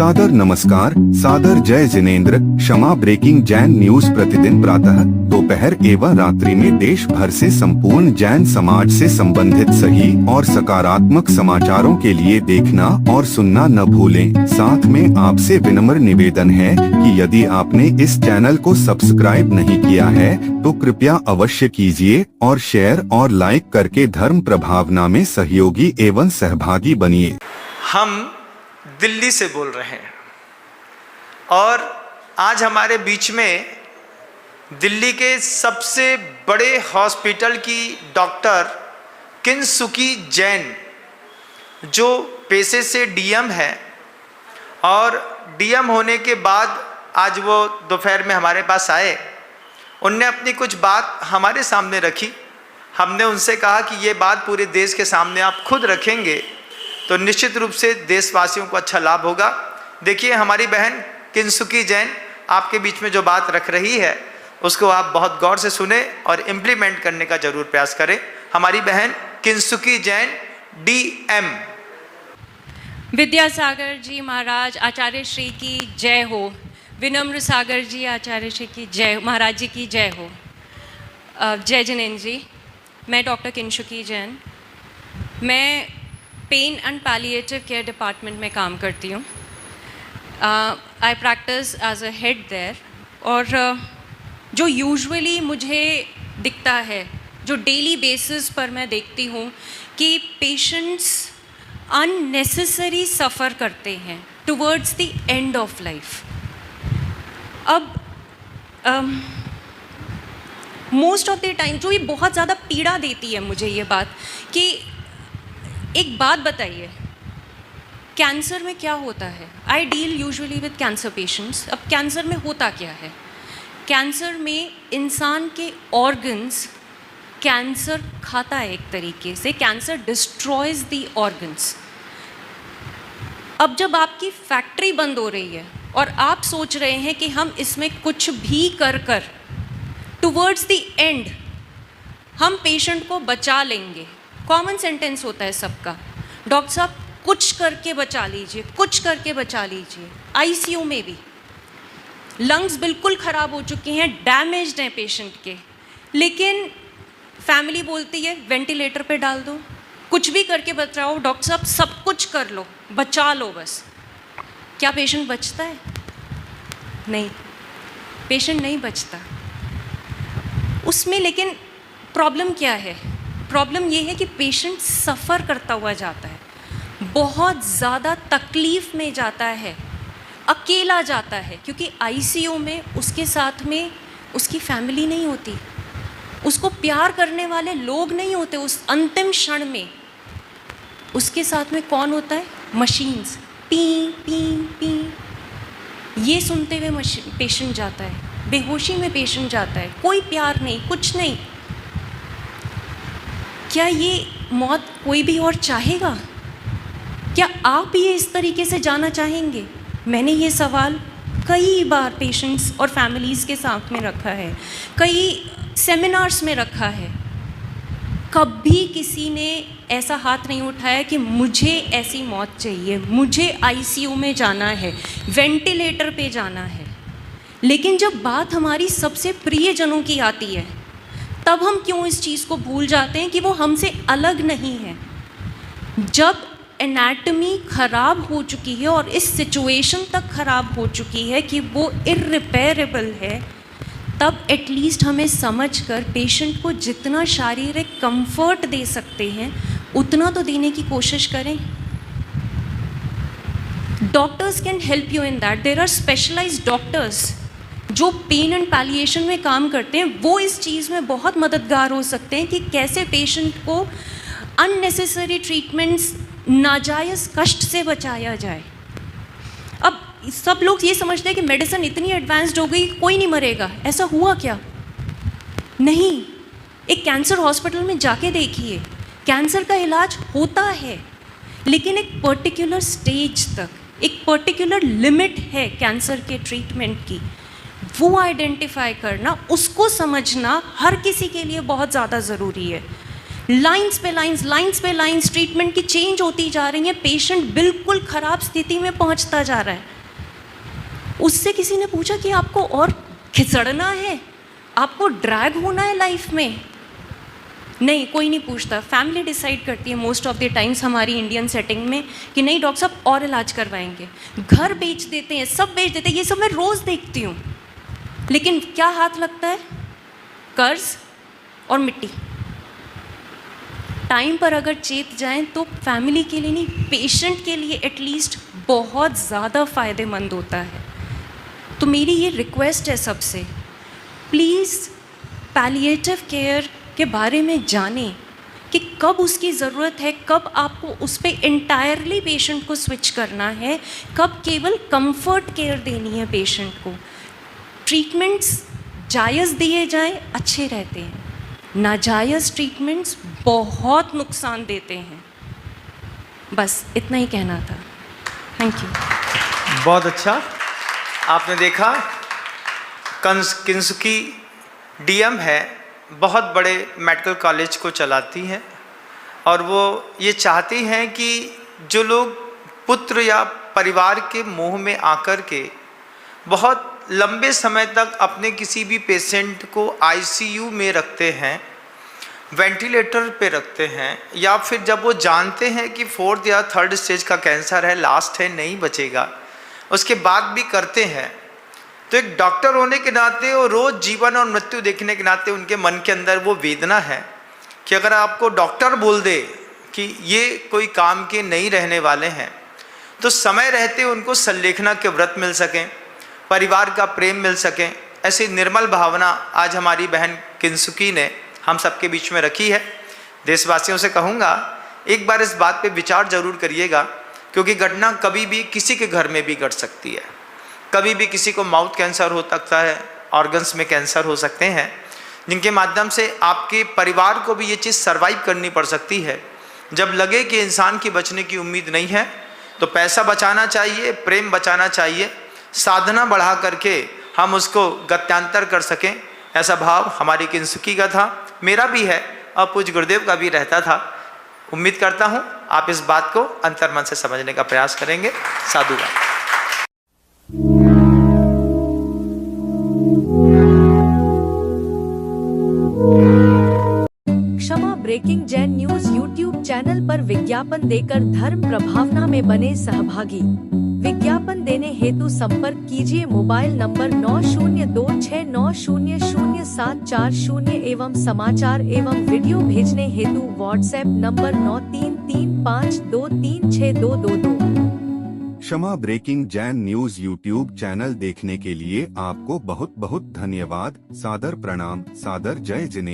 सादर नमस्कार, सादर जय जिनेंद्र। क्षमा ब्रेकिंग जैन न्यूज प्रतिदिन प्रातः, दोपहर एवं रात्रि में देश भर से संपूर्ण जैन समाज से संबंधित सही और सकारात्मक समाचारों के लिए देखना और सुनना न भूलें। साथ में आपसे विनम्र निवेदन है कि यदि आपने इस चैनल को सब्सक्राइब नहीं किया है तो कृपया अवश्य कीजिए और शेयर और लाइक करके धर्म प्रभावना में सहयोगी एवं सहभागी बनिए। हम दिल्ली से बोल रहे हैं और आज हमारे बीच में दिल्ली के सबसे बड़े हॉस्पिटल की डॉक्टर किंसुकी जैन, जो पेशे से डीएम है और डीएम होने के बाद आज वो दोपहर में हमारे पास आए। उनने अपनी कुछ बात हमारे सामने रखी। हमने उनसे कहा कि ये बात पूरे देश के सामने आप खुद रखेंगे तो निश्चित रूप से देशवासियों को अच्छा लाभ होगा। देखिए, हमारी बहन किंसुकी जैन आपके बीच में जो बात रख रही है उसको आप बहुत गौर से सुने और इम्प्लीमेंट करने का जरूर प्रयास करें। हमारी बहन किंसुकी जैन, डीएम। विद्यासागर जी महाराज आचार्य श्री की जय हो। विनम्र सागर जी आचार्य श्री की जय, महाराज जी की जय हो। जय जिनेंद्र जी। मैं डॉक्टर किंसुकी जैन, मैं pain and palliative care department में काम करती हूँ। I practise as a head there. और जो यूजुअली मुझे दिखता है, जो डेली बेसिस पर मैं देखती हूँ कि पेशेंट्स अननेसेसरी सफ़र करते हैं towards the end of life. अब मोस्ट ऑफ द टाइम जो ये बहुत ज़्यादा पीड़ा देती है मुझे ये बात कि एक बात बताइए, कैंसर में क्या होता है? I deal usually with cancer patients. अब कैंसर में होता क्या है? कैंसर में इंसान के ऑर्गन्स कैंसर खाता है, एक तरीके से कैंसर डिस्ट्रॉयज द ऑर्गन्स। अब जब आपकी फैक्ट्री बंद हो रही है और आप सोच रहे हैं कि हम इसमें कुछ भी कर टुवर्ड्स द एंड हम पेशेंट को बचा लेंगे, कॉमन सेंटेंस होता है सबका, डॉक्टर साहब कुछ करके बचा लीजिए, कुछ करके बचा लीजिए। आईसीयू में भी लंग्स बिल्कुल ख़राब हो चुके हैं, डैमेज्ड हैं पेशेंट के, लेकिन फैमिली बोलती है वेंटिलेटर पे डाल दो, कुछ भी करके बचाओ डॉक्टर साहब, सब कुछ कर लो, बचा लो बस। क्या पेशेंट बचता है? नहीं, पेशेंट नहीं बचता उसमें। लेकिन प्रॉब्लम क्या है? प्रॉब्लम ये है कि पेशेंट सफ़र करता हुआ जाता है, बहुत ज़्यादा तकलीफ़ में जाता है, अकेला जाता है, क्योंकि आईसीयू में उसके साथ में उसकी फैमिली नहीं होती, उसको प्यार करने वाले लोग नहीं होते। उस अंतिम क्षण में उसके साथ में कौन होता है? मशीन्स, पी पी पी, ये सुनते हुए पेशेंट जाता है, बेहोशी में पेशेंट जाता है, कोई प्यार नहीं, कुछ नहीं। क्या ये मौत कोई भी और चाहेगा? क्या आप ये इस तरीके से जाना चाहेंगे? मैंने ये सवाल कई बार पेशेंट्स और फैमिलीज़ के साथ में रखा है, कई सेमिनार्स में रखा है। कभी किसी ने ऐसा हाथ नहीं उठाया कि मुझे ऐसी मौत चाहिए, मुझे आईसीयू में जाना है, वेंटिलेटर पे जाना है। लेकिन जब बात हमारी सबसे प्रियजनों की आती है तब हम क्यों इस चीज़ को भूल जाते हैं कि वो हमसे अलग नहीं है। जब एनाटमी ख़राब हो चुकी है और इस सिचुएशन तक ख़राब हो चुकी है कि वो इर्रिपेरेबल है, तब एटलीस्ट हमें समझकर पेशेंट को जितना शारीरिक कंफर्ट दे सकते हैं उतना तो देने की कोशिश करें। Doctors can help you in that. There are specialised doctors जो पेन एंड पैलिएशन में काम करते हैं, वो इस चीज़ में बहुत मददगार हो सकते हैं कि कैसे पेशेंट को अननेसेसरी ट्रीटमेंट्स, नाजायज़ कष्ट से बचाया जाए। अब सब लोग ये समझते हैं कि मेडिसिन इतनी एडवांस्ड हो गई, कोई नहीं मरेगा। ऐसा हुआ क्या? नहीं। एक कैंसर हॉस्पिटल में जाके देखिए, कैंसर का इलाज होता है, लेकिन एक पर्टिकुलर स्टेज तक, एक पर्टिकुलर लिमिट है कैंसर के ट्रीटमेंट की। वो आइडेंटिफाई करना, उसको समझना हर किसी के लिए बहुत ज़्यादा ज़रूरी है। लाइंस पे लाइंस ट्रीटमेंट की चेंज होती जा रही है, पेशेंट बिल्कुल ख़राब स्थिति में पहुंचता जा रहा है। उससे किसी ने पूछा कि आपको और खिसड़ना है, आपको ड्रैग होना है लाइफ में? नहीं, कोई नहीं पूछता। फैमिली डिसाइड करती है मोस्ट ऑफ द टाइम्स हमारी इंडियन सेटिंग में कि नहीं डॉक्टर साहब और इलाज करवाएंगे। घर बेच देते हैं, सब बेच देते हैं, ये सब मैं रोज़ देखती हूँ। लेकिन क्या हाथ लगता है? कर्ज और मिट्टी। टाइम पर अगर चेत जाएं तो फैमिली के लिए नहीं, पेशेंट के लिए एटलीस्ट बहुत ज़्यादा फ़ायदेमंद होता है। तो मेरी ये रिक्वेस्ट है सबसे, प्लीज़ पैलिएटिव केयर के बारे में जानें कि कब उसकी ज़रूरत है, कब आपको उस पर इंटायरली पेशेंट को स्विच करना है, कब केवल कंफर्ट केयर देनी है पेशेंट को। ट्रीटमेंट्स जायज़ दिए जाएं अच्छे रहते हैं, नाजायज़ ट्रीटमेंट्स बहुत नुकसान देते हैं। बस इतना ही कहना था। Thank you. बहुत अच्छा। आपने देखा किंसुकी डीएम है, बहुत बड़े मेडिकल कॉलेज को चलाती हैं और वो ये चाहती हैं कि जो लोग पुत्र या परिवार के मोह में आकर के बहुत लंबे समय तक अपने किसी भी पेशेंट को आईसीयू में रखते हैं, वेंटिलेटर पे रखते हैं, या फिर जब वो जानते हैं कि 4th या 3rd स्टेज का कैंसर है, लास्ट है, नहीं बचेगा, उसके बाद भी करते हैं। तो एक डॉक्टर होने के नाते और रोज़ जीवन और मृत्यु देखने के नाते उनके मन के अंदर वो वेदना है कि अगर आपको डॉक्टर बोल दे कि ये कोई काम के नहीं रहने वाले हैं, तो समय रहते उनको संलेखना के व्रत मिल सकें, परिवार का प्रेम मिल सकें। ऐसी निर्मल भावना आज हमारी बहन किंसुकी ने हम सबके बीच में रखी है। देशवासियों से कहूँगा, एक बार इस बात पे विचार जरूर करिएगा, क्योंकि घटना कभी भी किसी के घर में भी घट सकती है। कभी भी किसी को माउथ कैंसर हो सकता है, ऑर्गन्स में कैंसर हो सकते हैं, जिनके माध्यम से आपके परिवार को भी ये चीज़ सर्वाइव करनी पड़ सकती है। जब लगे कि इंसान की बचने की उम्मीद नहीं है, तो पैसा बचाना चाहिए, प्रेम बचाना चाहिए, साधना बढ़ा करके हम उसको गत्यांतर कर सकें, ऐसा भाव हमारी किंसुकी का था, मेरा भी है और पूज्य गुरुदेव का भी रहता था। उम्मीद करता हूँ आप इस बात को अंतर्मन से समझने का प्रयास करेंगे। साधुवाद। क्षमा breaking Jain news YouTube channel पर विज्ञापन देकर धर्म प्रभावना में बने सहभागी। विज्ञापन देने हेतु संपर्क कीजिए मोबाइल नंबर 9026900740 एवं समाचार एवं वीडियो भेजने हेतु व्हाट्सएप नंबर 9335236222। क्षमा breaking Jain news YouTube channel देखने के लिए आपको बहुत बहुत धन्यवाद। सादर प्रणाम, सादर जय जिनेंद्र।